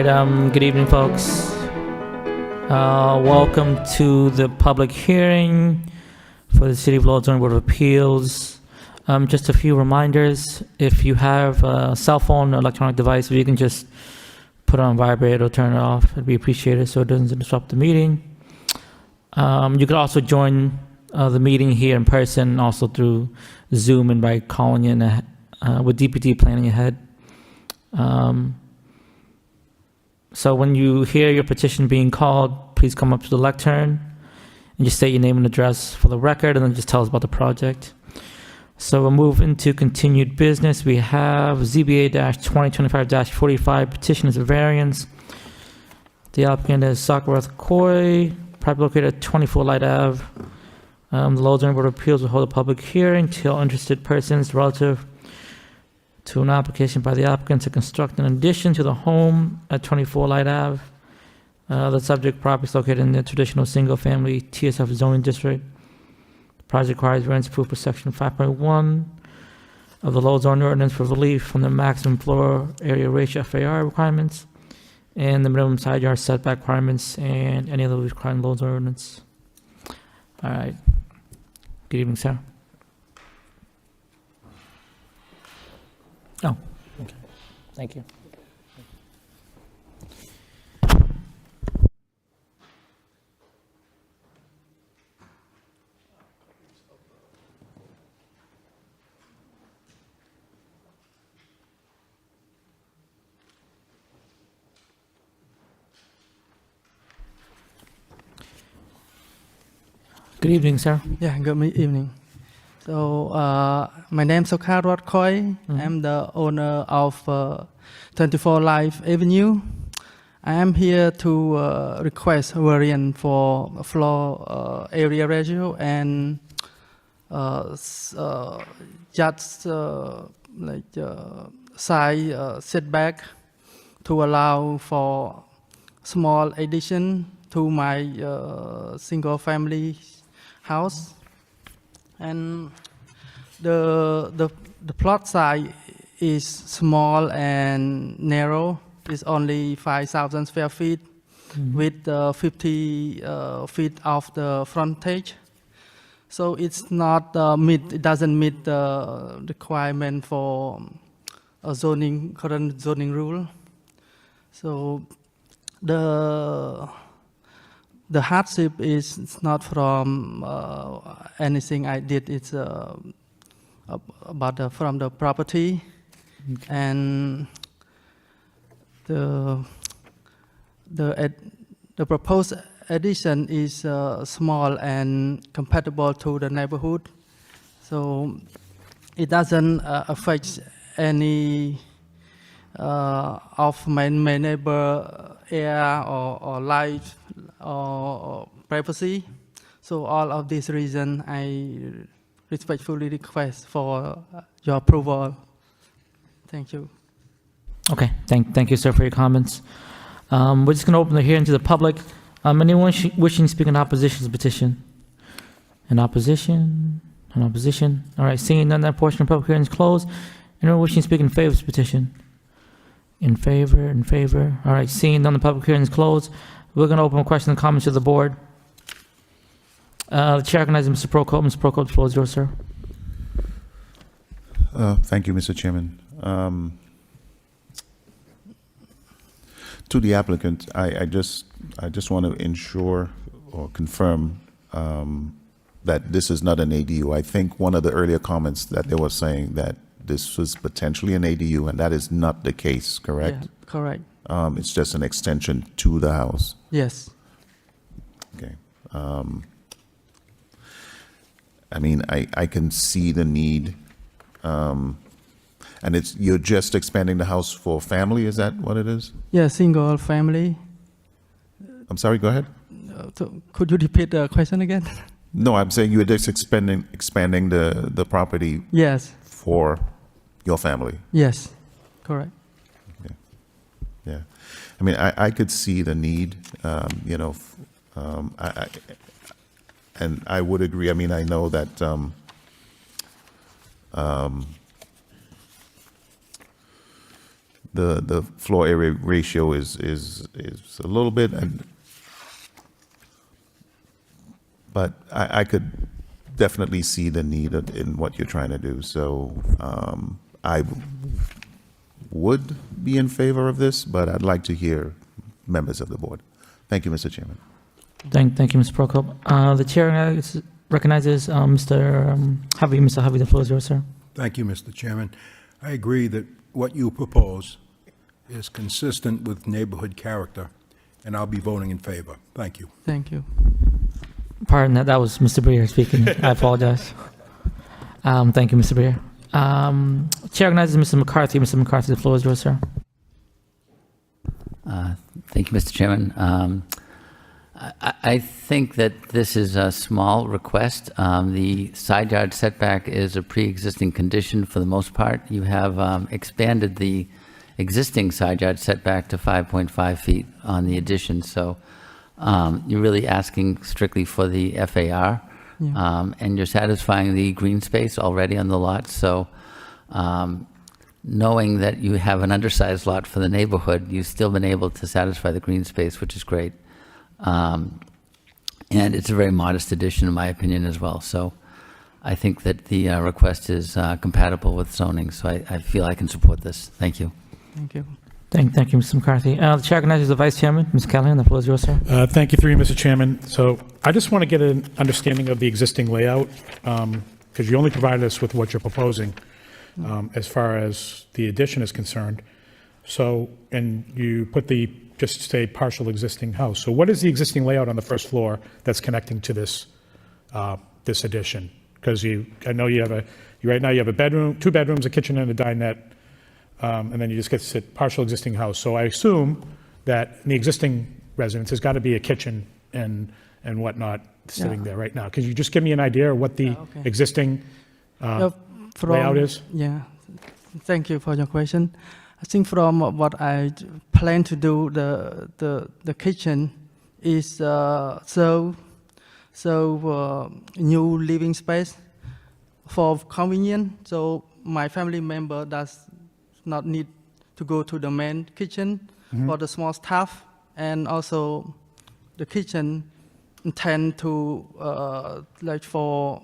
right, good evening, folks. Welcome to the public hearing for the City of Lowell Zoning Board of Appeals. Just a few reminders. If you have a cell phone or electronic device, you can just put it on vibrate or turn it off. It'd be appreciated so it doesn't disrupt the meeting. You could also join the meeting here in person, also through Zoom and by calling in with DPT planning ahead. So when you hear your petition being called, please come up to the lectern and just state your name and address for the record, and then just tell us about the project. So we'll move into continued business. We have ZBA-2025-45, petition is a variance. The applicant is Sakarath Koi, property located at 24 Light Ave. The Lowell Zoning Board of Appeals will hold a public hearing to all interested persons relative to an application by the applicant to construct an addition to the home at 24 Light Ave. The subject property is located in the traditional single-family TSF zoning district. The project requires variance proof for section 5.1 of the Lowell zoning ordinance for relief from the maximum floor area ratio FAR requirements and the minimum side yard setback requirements and any other required Lowell zoning ordinance. All right. Good evening, sir. Oh, okay. Thank you. Good evening, sir. Yeah, good evening. So my name is Sakarath Koi. I'm the owner of 24 Life Avenue. I am here to request variance for floor area ratio and just side setback to allow for small addition to my single family house. And the plot size is small and narrow. It's only 5,000 square feet with 50 feet of the frontage. So it's not it doesn't meet the requirement for a current zoning rule. So the hardship is not from anything I did. It's from the property, and the proposed addition is small and compatible to the neighborhood. So it doesn't affect any of my neighbor air or life or privacy. So all of these reasons I respectfully request for your approval. Thank you. Okay, thank you, sir, for your comments. We're just going to open the hearing to the public. Anyone wishing to speak in opposition to the petition? In opposition? In opposition? All right, seeing none, that portion of the public hearing is closed. Anyone wishing to speak in favor of this petition? In favor, in favor. All right, seeing none, the public hearing is closed. We're going to open questions and comments to the board. The chair recognizes Mr. Prokop. Mr. Prokop, the floor is yours, sir. Thank you, Mr. Chairman. To the applicant, I just want to ensure or confirm that this is not an ADU. I think one of the earlier comments that they were saying that this was potentially an ADU, and that is not the case, correct? Yeah, correct. It's just an extension to the house. Yes. Okay. I mean, I can see the need, and you're just expanding the house for family. Is that what it is? Yeah, single family. I'm sorry. Go ahead. So could you repeat the question again? No, I'm saying you were just expanding the property. Yes. For your family. Yes. Correct. Okay. Yeah. I mean, I could see the need. And I would agree. I mean, I know that the floor area ratio is a little bit, but I could definitely see the need in what you're trying to do. So I would be in favor of this, but I'd like to hear members of the board. Thank you, Mr. Chairman. Thank you, Mr. Prokop. The chair recognizes Mr. Hovey. Mr. Hovey, the floor is yours, sir. Thank you, Mr. Chairman. I agree that what you propose is consistent with neighborhood character, and I'll be voting in favor. Thank you. Thank you. Pardon that was Mr. Breer speaking. I apologize. Thank you, Mr. Breer. Chair recognizes Mr. McCarthy. Mr. McCarthy, the floor is yours, sir. Thank you, Mr. Chairman. I think that this is a small request. The side yard setback is a pre-existing condition for the most part. You have expanded the existing side yard setback to 5.5 feet on the addition, so you're really asking strictly for the FAR, and you're satisfying the green space already on the lot. So knowing that you have an undersized lot for the neighborhood, you've still been able to satisfy the green space, which is great. And it's a very modest addition, in my opinion, as well. So I think that the request is compatible with zoning, so I feel I can support this. Thank you. Thank you. Thank you, Mr. McCarthy. The chair recognizes the vice chairman, Mr. Callahan. The floor is yours, sir. Thank you, through you, Mr. Chairman. So I just want to get an understanding of the existing layout, because you only provided us with what you're proposing as far as the addition is concerned. So, and you put just say partial existing house. So what is the existing layout on the first floor that's connecting to this this addition? Because I know right now you have a bedroom, 2 bedrooms, a kitchen, and a dinette, and then you just get to sit partial existing house. So I assume that in the existing residence has got to be a kitchen and whatnot sitting there right now. Could you just give me an idea of what the existing layout is? Yeah, thank you for your question. I think from what I plan to do, the kitchen is new living space for convenience. So my family member does not need to go to the main kitchen for the small stuff, and also the kitchen intend to like for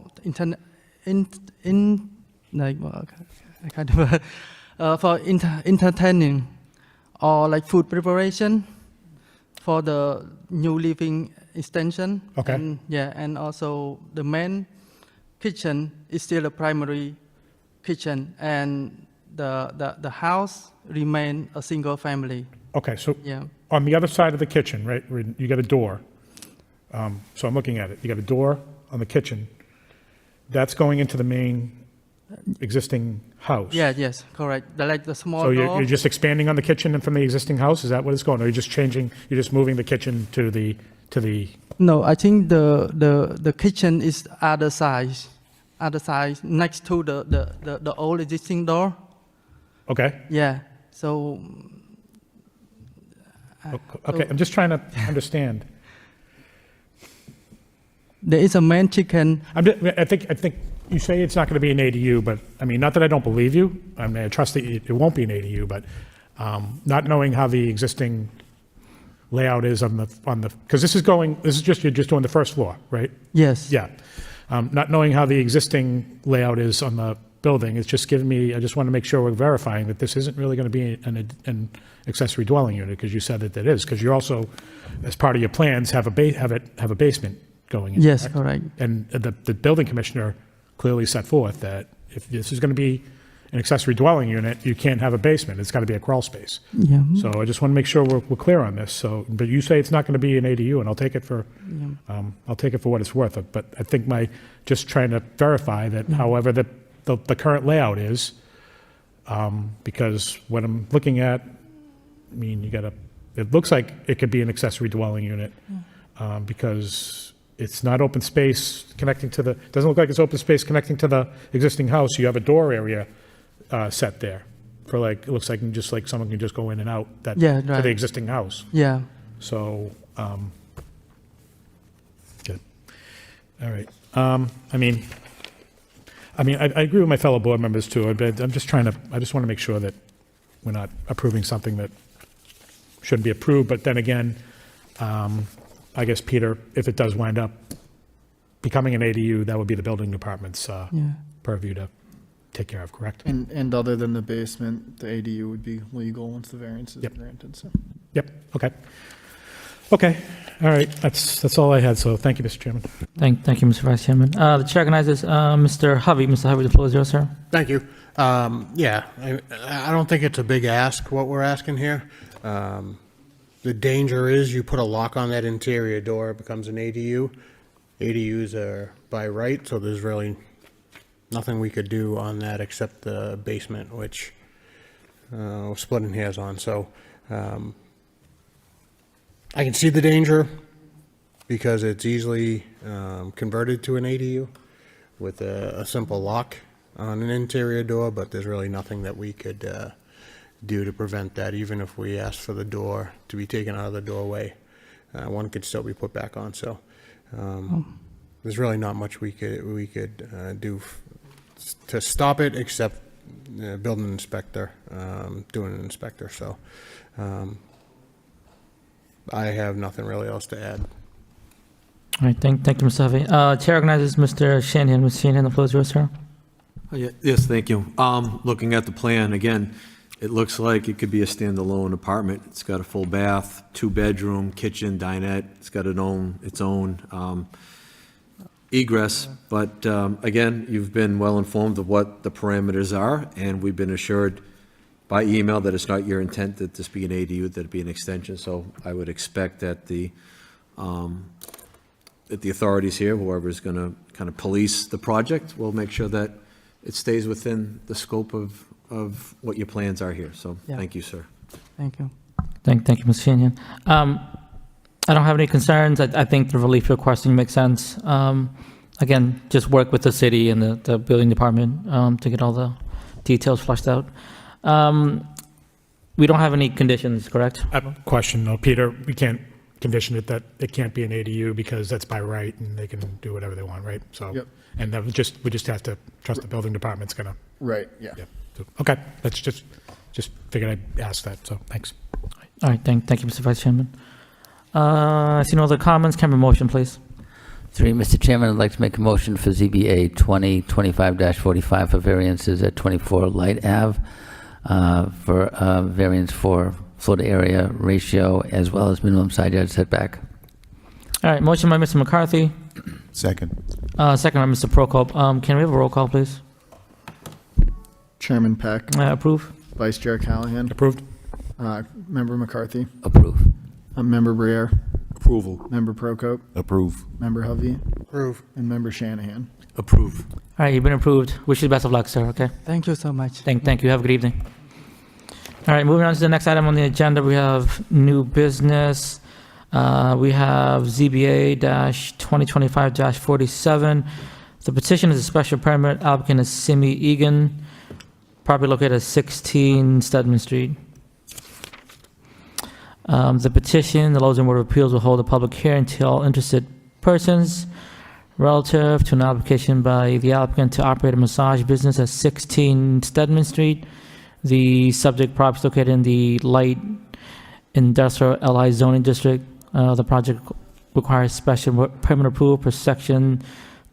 for entertaining or like food preparation for the new living extension. Okay. And, and also the main kitchen is still a primary kitchen, and the house remain a single family. Okay, so on the other side of the kitchen, right, you got a door. So I'm looking at it. You got a door on the kitchen. That's going into the main existing house. Yes, correct. Like the small So door. you're just expanding on the kitchen and from the existing house? Is that what it's going? Or you're just moving the kitchen to the? No, I think the kitchen is other side next to the old existing door. Okay. Yeah. So. Okay, I'm just trying to understand. There is a main kitchen. I think you say it's not going to be an ADU, but I mean, not that I don't believe you. I mean, I trust that it won't be an ADU, but not knowing how the existing layout is on the because you're just doing the first floor, right? Yes. Yeah. Not knowing how the existing layout is on the building, it's just giving me. I just want to make sure we're verifying that this isn't really going to be an accessory dwelling unit, because you said that it is, because you're also, as part of your plans, have a basement going in. Yes, correct. And the building commissioner clearly set forth that if this is going to be an accessory dwelling unit, you can't have a basement. It's got to be a crawl space. Yeah. So I just want to make sure we're clear on this. So, but you say it's not going to be an ADU, and I'll take it for what it's worth. But I think just trying to verify that, however the current layout is, because what I'm looking at, I mean, it looks like it could be an accessory dwelling unit, because it's not open space connecting to doesn't look like it's open space connecting to the existing house. You have a door area set there for it looks like just like someone can just go in and out to the existing house. Yeah. So, good. All right. I mean, I agree with my fellow board members too. I just want to make sure that we're not approving something that shouldn't be approved. But then again, I guess, Peter, if it does wind up becoming an ADU, that would be the building department's Yeah. purview to take care of, correct? And other than the basement, the ADU would be legal once the variance is Yep. granted, so. Yep, okay. Okay, all right, that's all I had, so thank you, Mr. Chairman. Thank you, Mr. Vice Chairman. The chair recognizes Mr. Hovey. Mr. Hovey, the floor is yours, sir. Thank you. Yeah, I don't think it's a big ask, what we're asking here. The danger is you put a lock on that interior door, it becomes an ADU. ADUs are by right, so there's really nothing we could do on that except the basement, which we're splitting hairs on. So I can see the danger because it's easily converted to an ADU with a simple lock on an interior door, but there's really nothing that we could do to prevent that, even if we asked for the door to be taken out of the doorway. One could still be put back on, so there's really not much we could do to stop it, except building an inspector, doing an inspector, so I have nothing really else to add. All right, thank you, Mr. Hovey. Chair recognizes Mr. Shanahan. Mr. Shanahan, the floor is yours, sir. Yes, thank you. Looking at the plan, again, it looks like it could be a standalone apartment. It's got a full bath, 2-bedroom, kitchen, dinette. It's got its own egress. But again, you've been well informed of what the parameters are, and we've been assured by email that it's not your intent that this be an ADU, that it be an extension. So I would expect that the authorities here, whoever is going to kind of police the project, will make sure that it stays within the scope of what your plans are here. So Yeah. thank you, sir. Thank you. Thank you, Mr. Shanahan. I don't have any concerns. I think the relief you're requesting makes sense. Again, just work with the city and the building department to get all the details flushed out. We don't have any conditions, correct? Question though, Peter, we can't condition it that it can't be an ADU because that's by right and they can do whatever they want, right? So, Yep. and then we just have to trust the building department's gonna, Right, yeah. yeah. So, okay, that's just figured I'd ask that, so thanks. All right, thank you, Mr. Vice Chairman. I see no other comments. Can I have a motion, please? Through you, Mr. Chairman, I'd like to make a motion for ZBA 2025-45 for variances at 24 Light Ave for variance for floor to area ratio as well as minimum side yard setback. All right, motion by Mr. McCarthy, Second. second by Mr. Prokop. Can we have a roll call, please? Chairman Peck, Approve? Vice Chair Callahan, Approved? Member McCarthy, Approve. Member Briere, Approval. Member Prokop, Approve. Member Hovey, Approve. and Member Shanahan. Approve. All right, you've been approved. Wish you the best of luck, sir, okay? Thank you so much. Thank you. Have a good evening. All right, moving on to the next item on the agenda, we have new business. We have ZBA-2025-47. The petition is a special permit. Applicant is Simi Egan, property located at 16 Stedman Street. The petition, the Lowell Zoning Board of Appeals will hold a public hearing to all interested persons relative to an application by the applicant to operate a massage business at 16 Stedman Street. The subject property is located in the light industrial LI zoning district. The project requires special permit approval per section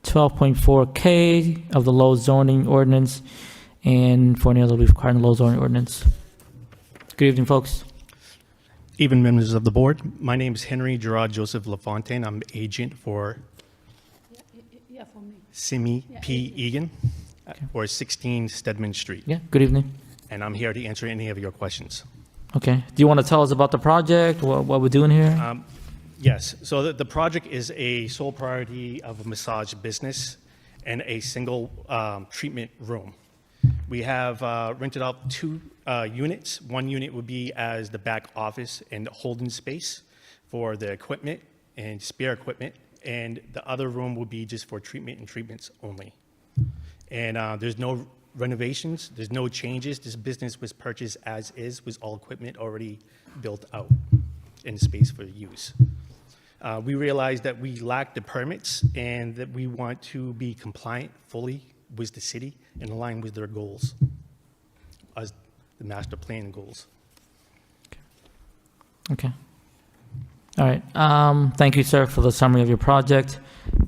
12.4K of the Lowell zoning ordinance and for any other relief required in the Lowell zoning ordinance. Good evening, folks. Even members of the board, my name is Henry Gerard Joseph LaFontaine. I'm agent for Simi P. Egan for 16 Stedman Street. Yeah, good evening. And I'm here to answer any of your questions. Okay. Do you want to tell us about the project, what we're doing here? Yes, so the project is a sole priority of a massage business and a single treatment room. We have rented out 2 units. One unit would be as the back office and holding space for the equipment and spare equipment, and the other room will be just for treatment and treatments only. And there's no renovations, there's no changes. This business was purchased as is, with all equipment already built out in space for use. We realized that we lack the permits and that we want to be compliant fully with the city and align with their goals. the master plan goals. Okay. All right. Thank you, sir, for the summary of your project.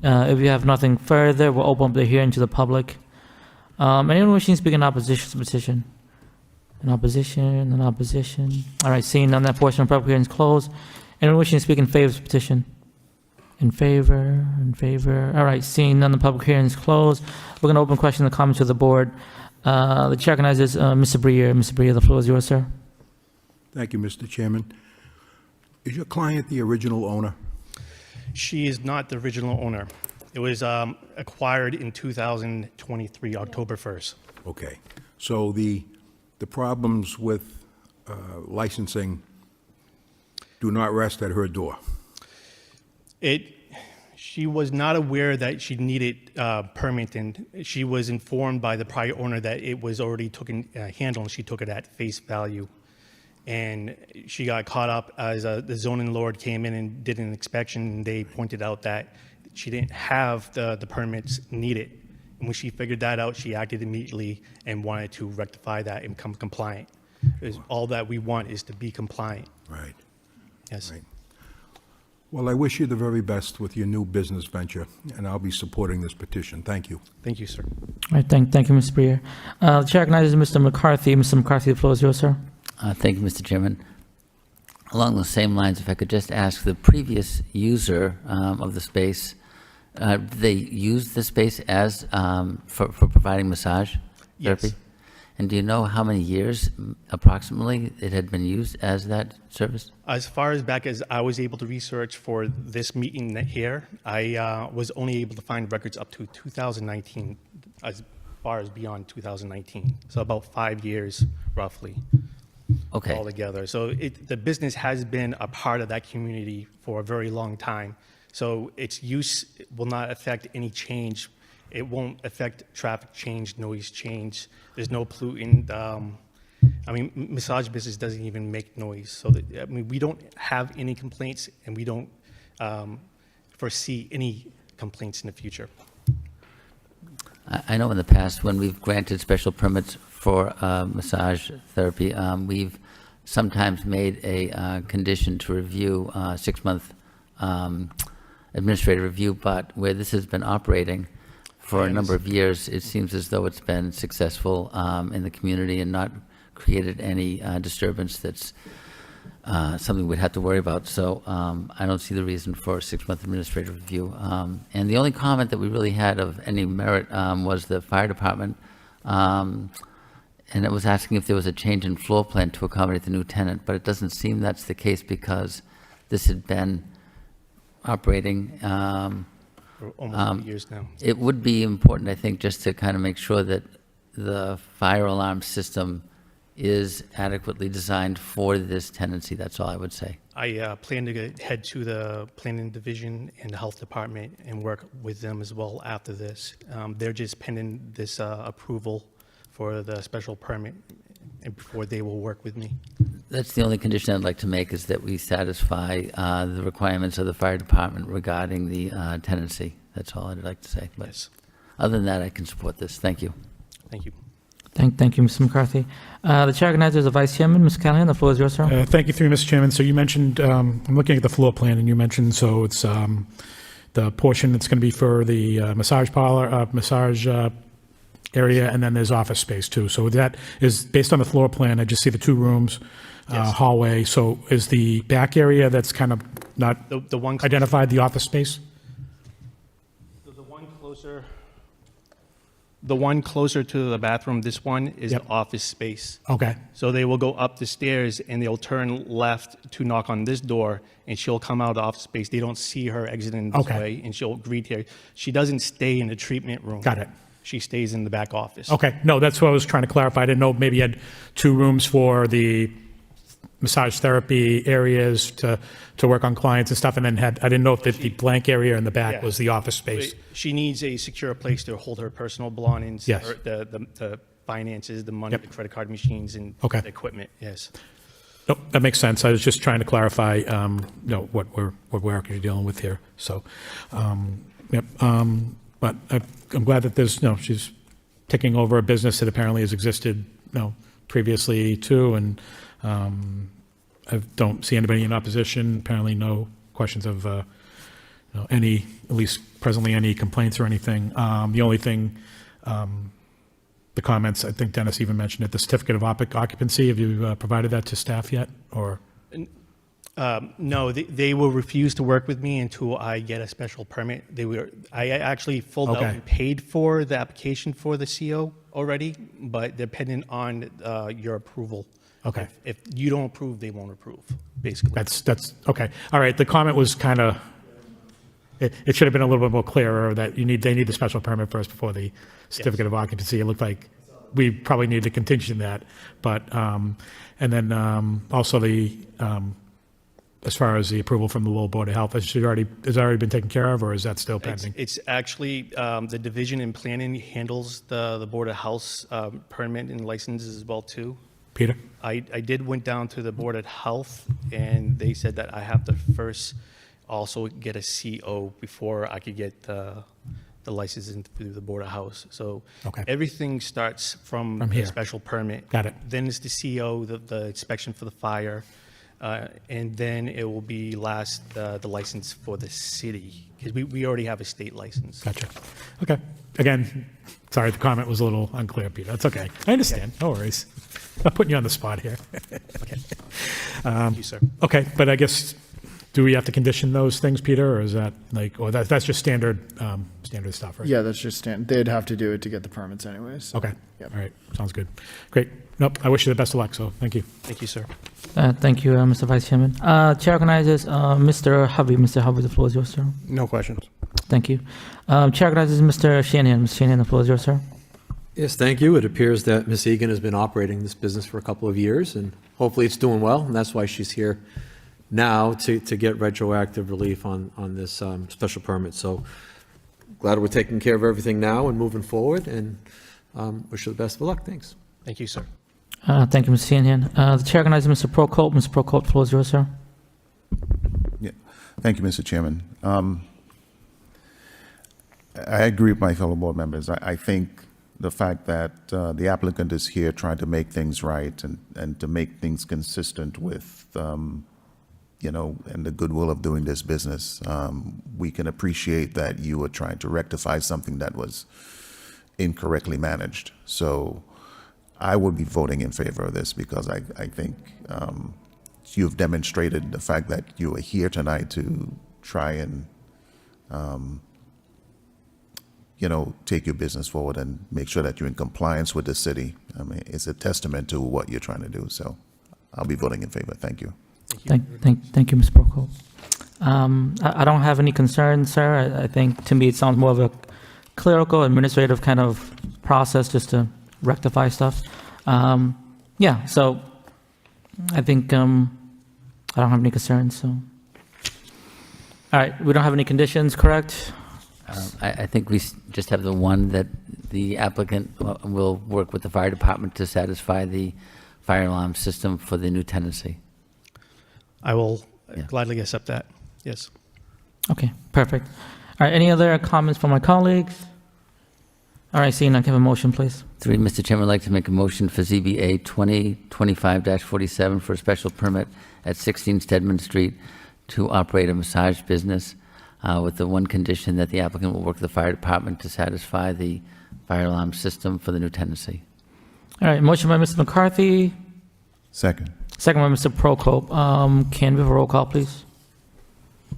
If you have nothing further, we'll open up the hearing to the public. Anyone wishing to speak in opposition to the petition? In opposition, in opposition. All right, seeing none, that portion of the public hearing is closed. Anyone wishing to speak in favor of this petition? In favor, in favor. All right, seeing none, the public hearing is closed. We're going to open questions and comments to the board. The chair recognizes Mr. Brier. Mr. Brier, the floor is yours, sir. Thank you, Mr. Chairman. Is your client the original owner? She is not the original owner. It was acquired in 2023, October 1st. Okay. So the problems with licensing do not rest at her door? She was not aware that she needed permitting. She was informed by the prior owner that it was already taken handled, and she took it at face value. And she got caught up as the zoning lord came in and did an inspection, and they pointed out that she didn't have the permits needed. And when she figured that out, she acted immediately and wanted to rectify that and become compliant. All that we want is to be compliant. Right. Yes. Right. Well, I wish you the very best with your new business venture, and I'll be supporting this petition. Thank you. Thank you, sir. All right, thank you, Mr. Brier. The chair recognizes Mr. McCarthy. Mr. McCarthy, the floor is yours, sir. Thank you, Mr. Chairman. Along those same lines, if I could just ask the previous user of the space, did they use the space as for providing massage therapy? Yes. And do you know how many years approximately it had been used as that service? As far as back as I was able to research for this meeting here, I was only able to find records up to 2019, as far as beyond 2019. So about 5 years, roughly, Okay. altogether. So the business has been a part of that community for a very long time. So its use will not affect any change. It won't affect traffic change, noise change. There's no pollutant. Massage business doesn't even make noise. So we don't have any complaints, and we don't foresee any complaints in the future. I know in the past, when we've granted special permits for massage therapy, we've sometimes made a condition to review, 6-month administrative review, but where this has been operating for a number of years, it seems as though it's been successful in the community and not created any disturbance that's something we'd have to worry about. So I don't see the reason for a 6-month administrative review. And the only comment that we really had of any merit was the fire department. And it was asking if there was a change in floor plan to accommodate the new tenant, but it doesn't seem that's the case because this had been operating. For almost 2 years now. It would be important, I think, just to kind of make sure that the fire alarm system is adequately designed for this tenancy. That's all I would say. I plan to head to the planning division and the health department and work with them as well after this. They're just pending this approval for the special permit, and before they will work with me. That's the only condition I'd like to make, is that we satisfy the requirements of the fire department regarding the tenancy. That's all I'd like to say. But Yes. other than that, I can support this. Thank you. Thank you. Thank you, Mr. McCarthy. The chair recognizes the vice chairman, Mr. Callahan. The floor is yours, sir. Thank you, through you, Mr. Chairman. So you mentioned, I'm looking at the floor plan, and you mentioned, so it's the portion that's going to be for the massage parlor, massage area, and then there's office space too. So that is, based on the floor plan, I just see the 2 rooms, Yes. hallway. So is the back area that's kind of not The one identified the office space? the one closer to the bathroom, this one is Yep. the office space. Okay, So they will go up the stairs and they'll turn left to knock on this door, and she'll come out of the office space. They don't see her exiting this Okay. way, and she'll greet her. She doesn't stay in the treatment room. got it. She stays in the back office. Okay, no, that's what I was trying to clarify. I didn't know, maybe you had 2 rooms for the massage therapy areas to work on clients and stuff, and then I didn't know if the blank area in the back Yeah. was the office space. She needs a secure place to hold her personal belongings, Yes. the finances, the money, Yep. the credit card machines, and Okay. the equipment. Yes. Nope, that makes sense. I was just trying to clarify, what we're actually dealing with here, so, yep. But I'm glad that there's, she's taking over a business that apparently has existed, previously too, and I don't see anybody in opposition. Apparently no questions of any, at least presently, any complaints or anything. The only thing, the comments, I think Dennis even mentioned it, the certificate of occupancy, have you provided that to staff yet, or? No, they will refuse to work with me until I get a special permit. I actually filled out Okay. and paid for the application for the CO already, but dependent on your approval. Okay. If you don't approve, they won't approve, basically. That's, okay. All right, the comment was kind of, it should have been a little bit more clearer that they need the special permit first before the certificate of occupancy. It looked like we probably need to contingent that, but, and then also as far as the approval from the Lowell Board of Health, has it already been taken care of, or is that still pending? It's actually, the division in planning handles the Board of Health's permit and licenses as well, too. Peter? I went down to the Board of Health, and they said that I have to first also get a CO before I could get the license through the Board of Health. So Okay. everything starts from From the here. special permit. Got it. Then it's the CO, the inspection for the fire, and then it will be the license for the city, because we already have a state license. Gotcha. Okay. Again, sorry, the comment was a little unclear, Peter. That's okay. I understand. No worries. I'm putting you on the spot here. Okay. Thank you, sir. Okay, but I guess, do we have to condition those things, Peter, or is that like, or that's just standard stuff, right? Yeah, that's just they'd have to do it to get the permits anyways. So. Okay. Yep. All right. Sounds good. Great. Nope. I wish you the best of luck. So thank you. Thank you, sir. Thank you, Mr. Vice Chairman. Chair recognizes Mr. Hovey. Mr. Hovey, the floor is yours, sir. No questions. Thank you. Chair recognizes Mr. Shanahan. Mr. Shanahan, the floor is yours, sir. Yes, thank you. It appears that Ms. Egan has been operating this business for a couple of years, and hopefully it's doing well, and that's why she's here now to get retroactive relief on this special permit. So glad we're taking care of everything now and moving forward, and wish you the best of luck. Thanks. Thank you, sir. Thank you, Mr. Shanahan. The chair recognizes Mr. Prokop. Mr. Prokop, the floor is yours, sir. Yeah. Thank you, Mr. Chairman. I agree with my fellow board members. I think the fact that the applicant is here trying to make things right and to make things consistent with, and the goodwill of doing this business, we can appreciate that you are trying to rectify something that was incorrectly managed. So I would be voting in favor of this because I think you've demonstrated the fact that you are here tonight to try and take your business forward and make sure that you're in compliance with the city. I mean, it's a testament to what you're trying to do. So I'll be voting in favor. Thank you. Thank you, Mr. Prokop. I don't have any concerns, sir. I think, to me, it sounds more of a clerical, administrative kind of process just to rectify stuff. Yeah, so I think I don't have any concerns, so. All right, we don't have any conditions, correct? I think we just have the one that the applicant will work with the fire department to satisfy the fire alarm system for the new tenancy. I will Yeah. gladly accept that. Yes. Okay, perfect. All right, any other comments from my colleagues? All right, seeing none, can I have a motion, please? Mr. Chairman, I'd like to make a motion for ZBA 2025-47 for a special permit at 16 Stedman Street to operate a massage business with the one condition that the applicant will work with the fire department to satisfy the fire alarm system for the new tenancy. All right, motion by Mr. McCarthy, Second. second by Mr. Prokop. Can we have a roll call, please?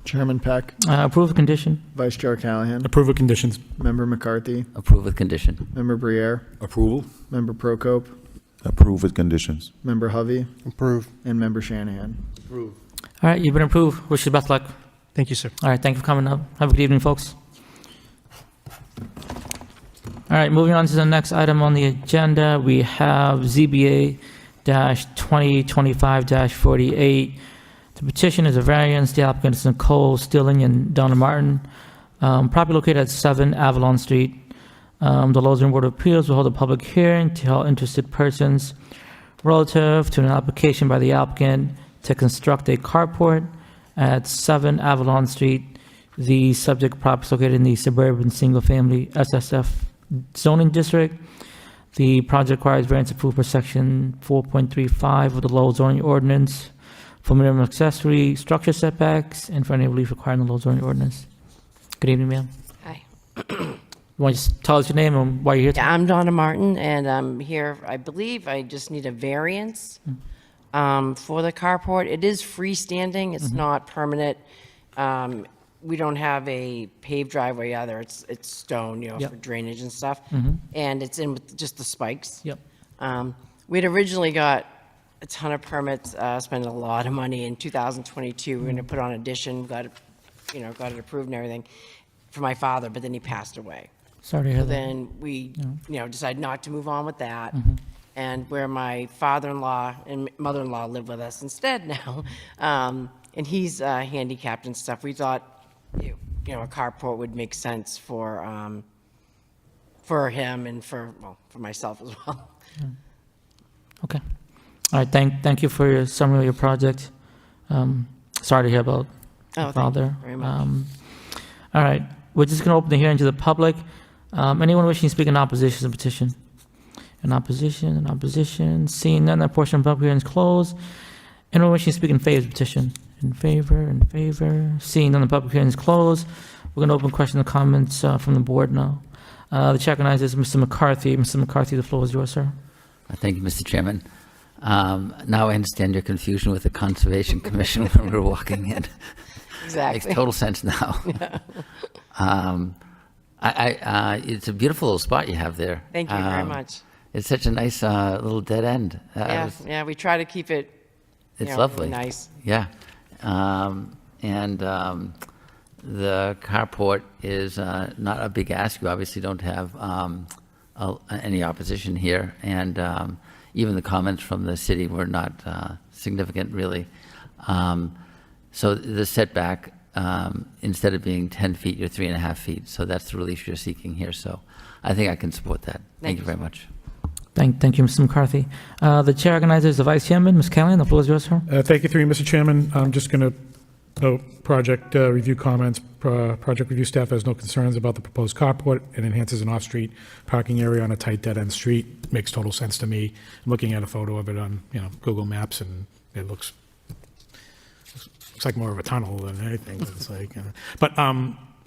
Chairman Peck, Approve the condition. Vice Chair Callahan, Approve of conditions. Member McCarthy, Approve with condition. Member Briere, Approval? Member Prokop, Approve with conditions. Member Hovey, Approve. and Member Shanahan. All right, you've been approved. Wish you the best luck. Thank you, sir. All right, thank you for coming up. Have a good evening, folks. All right, moving on to the next item on the agenda, we have ZBA-2025-48. The petition is a variance. The applicant is Nicole Stilling and Donna Martin. Property located at 7 Avalon Street. The Lowell Board of Appeals will hold a public hearing to all interested persons relative to an application by the applicant to construct a carport at 7 Avalon Street. The subject property is located in the suburban single-family SSF zoning district. The project requires variance approved per section 4.35 of the Lowell zoning ordinance for minimum accessory structure setbacks and for any relief required in the Lowell zoning ordinance. Good evening, ma'am. Hi. You want to just tell us your name and why you're here? Yeah, I'm Donna Martin, and I'm here, I believe I just need a variance for the carport. It is freestanding, it's not permanent. We don't have a paved driveway either, it's stone, Yep. for drainage and stuff. And it's in with just the spikes. Yep. We'd originally got a ton of permits, spent a lot of money in 2022. We were gonna put on addition, got it, got it approved and everything for my father, but then he passed away. Sorry to hear So that. then we, decided not to move on with that. And where my father-in-law and mother-in-law live with us instead now, and he's handicapped and stuff, we thought, a carport would make sense for him and for myself as well. Okay. All right, thank you for your summary of your project. Sorry to hear about Oh, your thank you father. very much. All right, we're just going to open the hearing to the public. Anyone wishing to speak in opposition to the petition? In opposition, seeing none, that portion of the public hearing is closed. Anyone wishing to speak in favor of the petition? In favor. Seeing none, the public hearing is closed. We're going to open questions and comments from the board now. The chair recognizes Mr. McCarthy. Mr. McCarthy, the floor is yours, sir. Thank you, Mr. Chairman. Now I understand your confusion with the Conservation Commission when we were walking in. Exactly. Makes total sense now. It's a beautiful little spot you have there. Thank you very much. It's such a nice little dead end. Yeah, we try to keep it, It's really lovely. nice. Yeah. The carport is not a big ask. You obviously don't have any opposition here. And even the comments from the city were not significant, really. So the setback, instead of being 10 feet, you're 3.5 feet. So that's the relief you're seeking here. So I think I can support that. Thank you very much. Thank you, Mr. McCarthy. The chair recognizes the vice chairman, Ms. Callahan. The floor is yours, sir. Thank you, through you, Mr. Chairman. I'm just going to note project review comments. Project review staff has no concerns about the proposed carport. It enhances an off-street parking area on a tight dead-end street. Makes total sense to me. I'm looking at a photo of it on Google Maps, and it looks like more of a tunnel than anything. It's like, but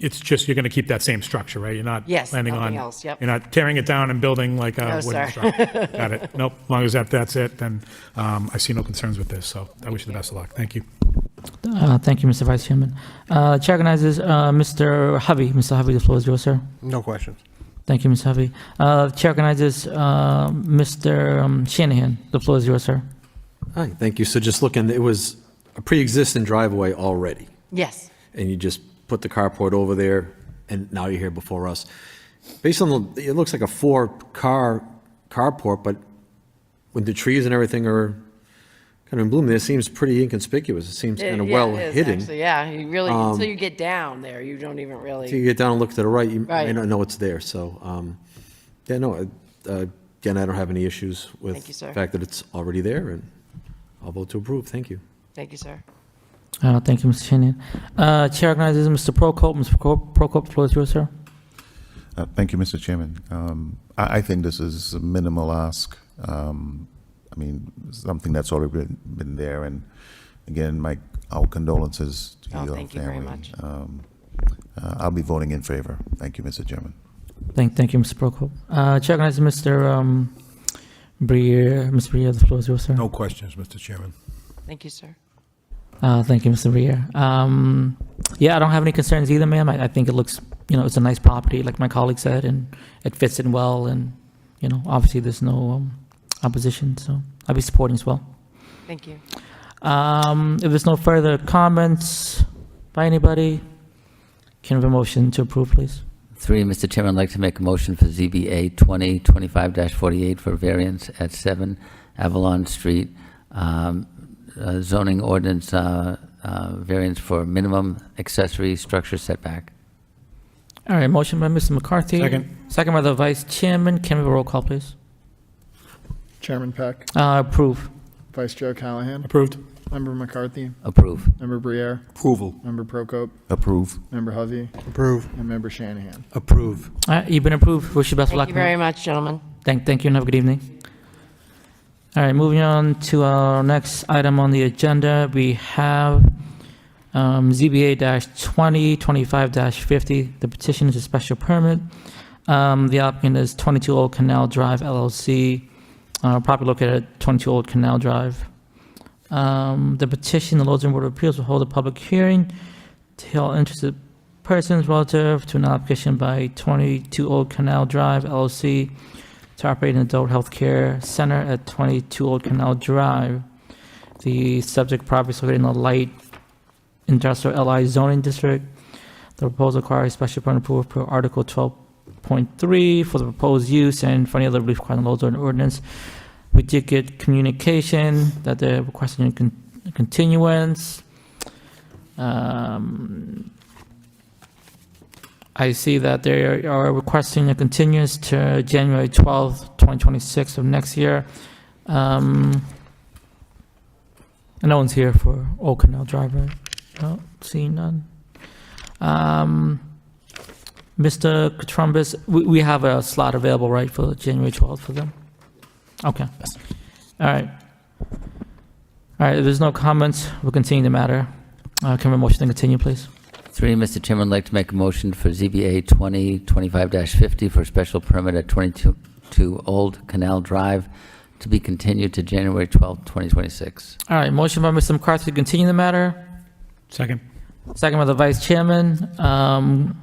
it's just you're going to keep that same structure, right? You're not Yes, planning on. nothing else, yep. You're not tearing it down and building like a No, wooden sir. structure. Got it. Nope. As long as that's it, then I see no concerns with this. So I wish you the best of luck. Thank you. Thank you, Mr. Vice Chairman. Chair recognizes Mr. Hovey. Mr. Hovey, the floor is yours, sir. No questions. Thank you, Ms. Hovey. Chair recognizes Mr. Shanahan. The floor is yours, sir. Hi, thank you. So just looking, it was a pre-existing driveway already, Yes. and you just put the carport over there, and now you're here before us. Based on it looks like a 4-car carport, but when the trees and everything are kind of in bloom, it seems pretty inconspicuous. It seems kind of well it is, hidden. actually, yeah, you really, until you get down there, you don't even really. Till you get down and look to the right, you may Right. not know it's there. So, again, I don't have any issues with Thank you, sir. the fact that it's already there, and I'll vote to approve. Thank you. Thank you, sir. Thank you, Mr. Shanahan. Chair recognizes Mr. Prokop. Mr. Prokop, the floor is yours, sir. Thank you, Mr. Chairman. I think this is a minimal ask. Something that's already been there. And again, our condolences to your Thank you very family. much. I'll be voting in favor. Thank you, Mr. Chairman. Thank you, Mr. Prokop. Chair recognizes Mr. Briere. Ms. Briere, the floor is yours, sir. No questions, Mr. Chairman. Thank you, sir. Thank you, Mr. Briere. I don't have any concerns either, ma'am. I think it looks, it's a nice property, like my colleague said, and it fits in well. And, obviously there's no opposition, so I'll be supporting as well. Thank you. If there's no further comments by anybody, can I have a motion to approve, please? Through you, Mr. Chairman, I'd like to make a motion for ZBA 2025-48 for variance at 7 Avalon Street, zoning ordinance variance for minimum accessory structure setback. All right, motion by Mr. McCarthy. Second. Second by the Vice Chairman. Can we have a roll call, please? Chairman Peck, Approve. Vice Chair Callahan, Approved. Member McCarthy, Approve. Member Briere, Approval. Member Prokop, Approve. Member Hovey, Approve. and Member Shanahan. Approve. All right, you've been approved. Wish you best of Thank luck, you ma'am. very much, gentlemen. Thank you and have a good evening. All right, moving on to our next item on the agenda, we have ZBA-2025-50. The petition is a special permit. The applicant is 22 Old Canal Drive LLC, property located at 22 Old Canal Drive. The petition, the Lowell Zoning Board of Appeals will hold a public hearing to hear all interested persons relative to an application by 22 Old Canal Drive LLC to operate an adult health care center at 22 Old Canal Drive. The subject property is located in the light industrial LI zoning district. The proposal requires special permit approval per Article 12.3 for the proposed use and for any other relief required in the Lowell zoning ordinance. We did get communication that they're requesting a continuance. I see that they are requesting a continuance to January 12th, 2026 of next year. And no one's here for Old Canal Drive, right? No, seeing none. Mr. Katrumbis, we have a slot available, right, for January 12th for them? Okay. All right. All right, if there's no comments, we'll continue the matter. Can we have a motion to continue, please? 3, Mr. Chairman, I'd like to make a motion for ZBA 2025-50 for a special permit at 22 Old Canal Drive to be continued to January 12, 2026. All right, motion by Mr. McCarthy to continue the matter. Second. Second by the Vice Chairman. Can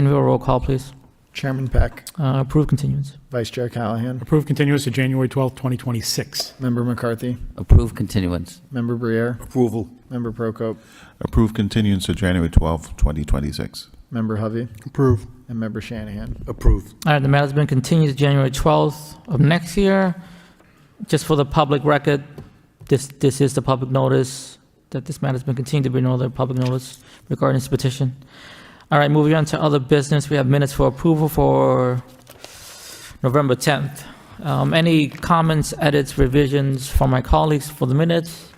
we have a roll call, please? Chairman Peck, Approve continuance. Vice Chair Callahan, Approved continuous to January 12th, 2026. Member McCarthy, Approve continuance. Member Briere, Approval. Member Prokop, Approve continuance to January 12th, 2026. Member Hovey, Approve. and Member Shanahan. Approved. All right, the matter's been continued to January 12th of next year. Just for the public record, this is the public notice that this matter's been continued to be another public notice regarding this petition. All right, moving on to other business, we have minutes for approval for November 10th. Any comments, edits, revisions from my colleagues for the minutes?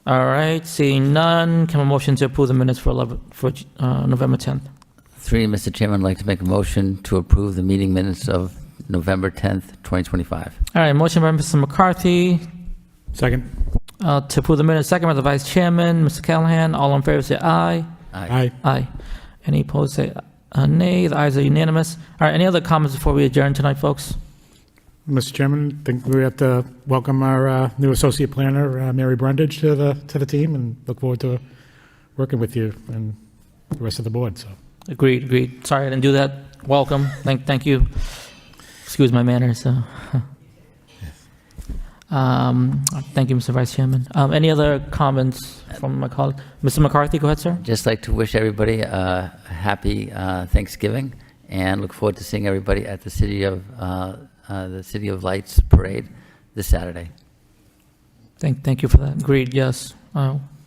All right, seeing none, can I motion to approve the minutes for November 10th? 3, Mr. Chairman, I'd like to make a motion to approve the meeting minutes of November 10th, 2025. All right, motion by Mr. McCarthy Second. to approve the minutes, second by the Vice Chairman, Mr. Callahan. All in favor say aye. Aye. Aye. Any opposed say nay. The ayes are unanimous. All right, any other comments before we adjourn tonight, folks? Mr. Chairman, I think we have to welcome our new associate planner, Mary Brundage, to the team, and look forward to working with you and the rest of the board. So, Agreed. Sorry I didn't do that. Welcome. Thank you. Excuse my manners. Thank you, Mr. Vice Chairman. Any other comments from my colleague? Mr. McCarthy, go ahead, sir. Just like to wish everybody a happy Thanksgiving, and look forward to seeing everybody at the City of Lights Parade this Saturday. Thank you for that. Agreed, yes.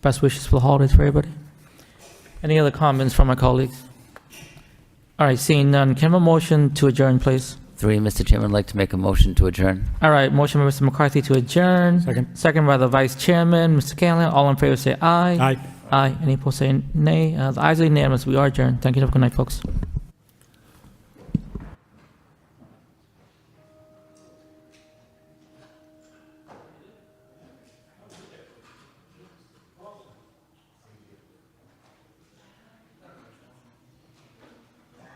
Best wishes for the holidays for everybody. Any other comments from my colleagues? All right, seeing none, can I have a motion to adjourn, please? 3, Mr. Chairman, I'd like to make a motion to adjourn. All right, motion by Mr. McCarthy to adjourn. Second. Second by the Vice Chairman, Mr. Callahan. All in favor say aye. aye. Aye. Any opposed say nay. The ayes are unanimous. We are adjourned. Thank you. Have a good night, folks.